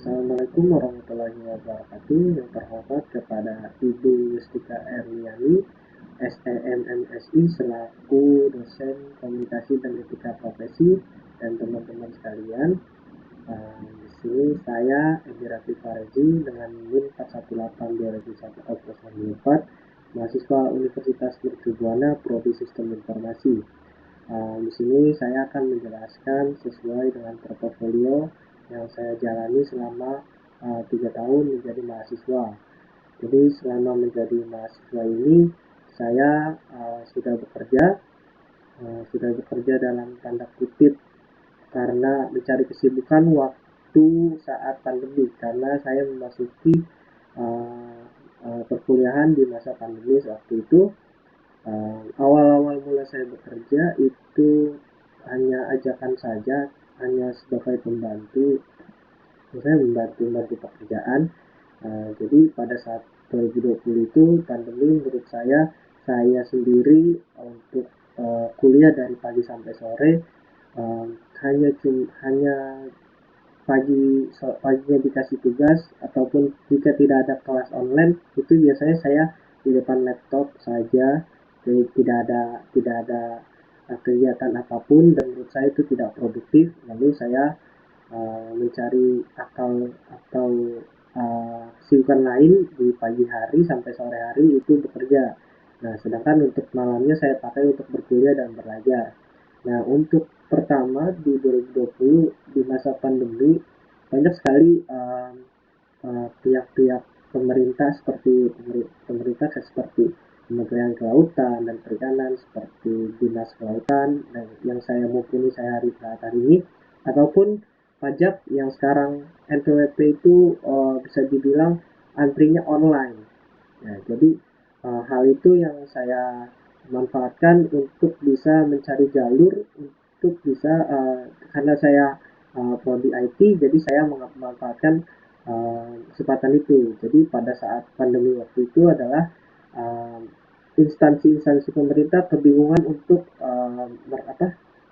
Assalamualaikum warahmatullahi wabarakatuh. Yang terhormat kepada Ibu Yustika Erliani, SEMMSI selaku dosen komunikasi dan etika profesi dan teman-teman sekalian. Di sini saya Edi Raffi Farezi dengan NIM 418-2001-94, mahasiswa Universitas Mercu Buana Prodi Sistem Informasi. Di sini saya akan menjelaskan sesuai dengan portofolio yang saya jalani selama 3 tahun menjadi mahasiswa. Jadi selama menjadi mahasiswa ini saya sudah bekerja dalam tanda kutip karena mencari kesibukan waktu saat pandemi, karena saya memasuki perkuliahan di masa pandemi waktu itu. Awal-awal mulai saya bekerja itu hanya ajakan saja, hanya sebagai pembantu. Saya membantu pekerjaan. Jadi pada saat 2020 itu pandemi, menurut saya sendiri untuk kuliah dari pagi sampai sore, hanya paginya dikasih tugas, ataupun jika tidak ada kelas online itu biasanya saya di depan laptop saja. Jadi tidak ada kegiatan apapun, dan menurut saya itu tidak produktif. Lalu saya mencari atau kesibukan lain di pagi hari sampai sore hari itu bekerja. Nah, sedangkan untuk malamnya saya pakai untuk berkuliah dan belajar. Nah, untuk pertama di 2020 di masa pandemi, banyak sekali pihak-pihak pemerintah seperti Kementerian Kelautan dan Perikanan, seperti Dinas Kelautan dan yang saya mumpuni saya hari ini, ataupun pajak yang sekarang NPWP itu bisa dibilang antrinya online. Nah, jadi hal itu yang saya manfaatkan untuk bisa mencari jalur untuk bisa karena saya prodi IT, jadi saya memanfaatkan kesempatan itu. Jadi pada saat pandemi waktu itu adalah instansi-instansi pemerintah kebingungan untuk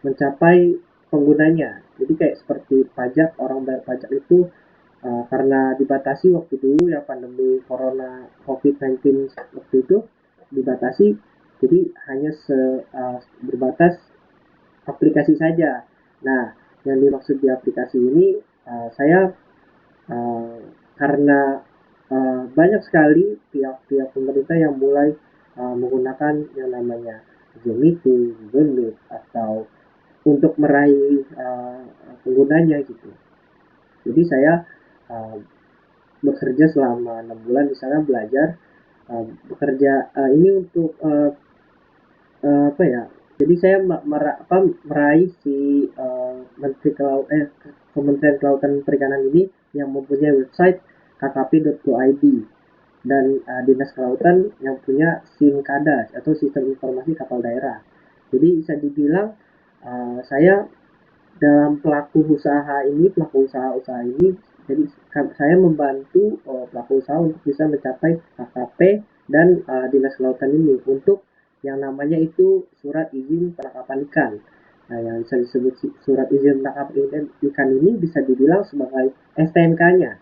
mencapai penggunanya. Jadi kayak seperti pajak, orang bayar pajak itu karena dibatasi waktu dulu ya, pandemi corona COVID-19 waktu itu dibatasi, jadi hanya berbatas aplikasi saja. Nah, yang dimaksud di aplikasi ini, saya karena banyak sekali pihak-pihak pemerintah yang mulai menggunakan yang namanya Zoom Meeting, Google Meet, atau untuk meraih penggunanya gitu. Jadi saya bekerja selama 6 bulan di sana, belajar bekerja ini untuk apa ya? Jadi saya meraih si Kementerian Kelautan dan Perikanan ini yang mempunyai website kkp.go.id, dan Dinas Kelautan yang punya SIMKADA atau Sistem Informasi Kapal Daerah. Jadi bisa dibilang saya dalam pelaku usaha ini, jadi saya membantu pelaku usaha untuk bisa mencapai KKP dan Dinas Kelautan ini untuk yang namanya itu surat izin penangkapan ikan. Nah, yang bisa disebut surat izin penangkapan ikan ini bisa dibilang sebagai STNK-nya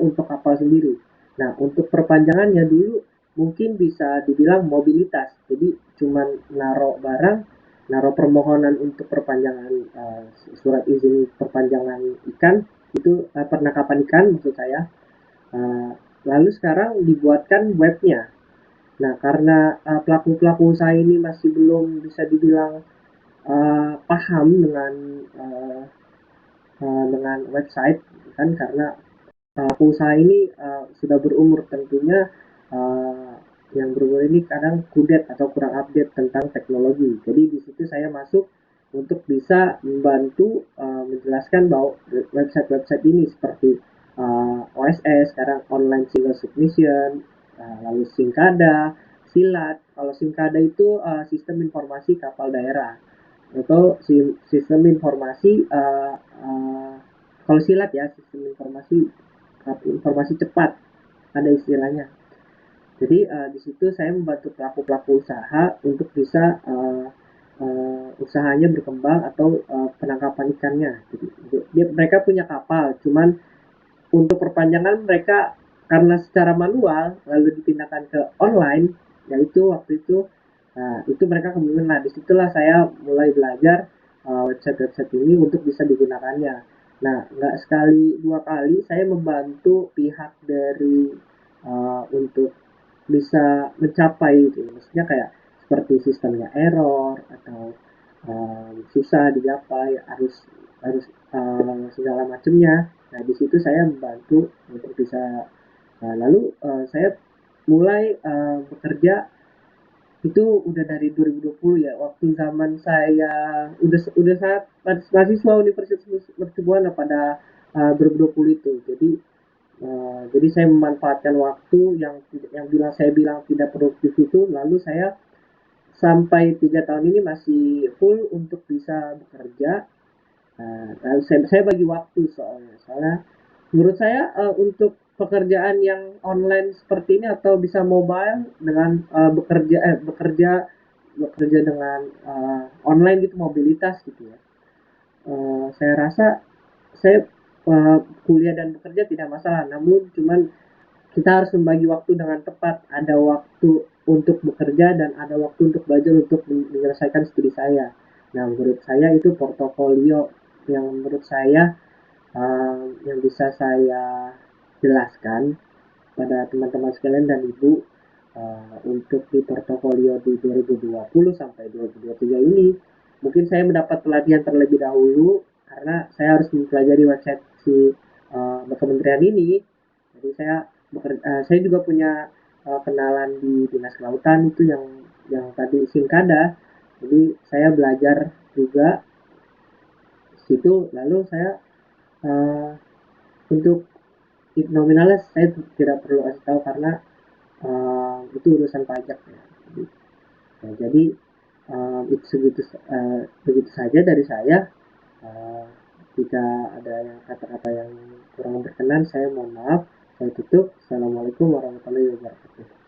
untuk kapal sendiri. Nah, untuk perpanjangannya dulu mungkin bisa dibilang mobilitas. Jadi cuman naruh permohonan untuk perpanjangan surat izin perpanjangan ikan itu, penangkapan ikan maksud saya. Lalu sekarang dibuatkan webnya. Nah, karena pelaku-pelaku usaha ini masih belum bisa dibilang paham dengan website kan, karena pelaku usaha ini sudah berumur tentunya, yang berumur ini kadang kudet atau kurang update tentang teknologi. Jadi di situ saya masuk untuk bisa membantu menjelaskan bahwa website ini seperti OSS, sekarang online single submission, lalu SIMKADA, SILAT. Kalau SIMKADA itu sistem informasi kapal daerah, atau sistem informasi kalau SILAT ya, sistem informasi cepat, ada istilahnya. Jadi di situ saya membantu pelaku usaha untuk bisa usahanya berkembang, atau penangkapan ikannya. Jadi mereka punya kapal, cuman untuk perpanjangan mereka karena secara manual lalu dipindahkan ke online, yaitu waktu itu itu mereka kebingungan. Nah disitulah saya mulai belajar website-website ini untuk bisa digunakannya. Nah nggak sekali dua kali saya membantu pihak dari untuk bisa mencapai itu, maksudnya kayak seperti sistemnya error atau susah digapai, harus harus segala macamnya. Nah di situ saya membantu untuk bisa lalu saya mulai bekerja itu udah dari 2020 ya, waktu zaman saya udah saat mahasiswa Universitas Mercubuana pada 2020 itu. Jadi saya memanfaatkan waktu yang saya bilang tidak produktif itu, lalu saya sampai 3 tahun ini masih full untuk bisa bekerja. Saya bagi waktu, soalnya menurut saya untuk pekerjaan yang online seperti ini atau bisa mobile dengan bekerja dengan online gitu, mobilitas gitu ya. Saya rasa saya kuliah dan bekerja tidak masalah, namun cuman kita harus membagi waktu dengan tepat. Ada waktu untuk bekerja dan ada waktu untuk belajar untuk menyelesaikan studi saya. Nah, menurut saya itu portofolio yang menurut saya yang bisa saya jelaskan pada teman-teman sekalian dan ibu untuk di portofolio di 2020 sampai 2023 ini. Mungkin saya mendapat pelatihan terlebih dahulu karena saya harus mempelajari website si kementerian ini. Jadi saya juga punya kenalan di dinas kelautan itu yang tadi Sinkada. Jadi saya belajar juga situ, lalu saya uh, untuk nominalnya saya tidak perlu kasih tahu karena itu urusan pajak ya. Jadi itu begitu saja dari saya. Uh, Jika ada yang kata-kata yang kurang berkenan, saya mohon maaf. Saya tutup. Assalamualaikum warahmatullahi wabarakatuh.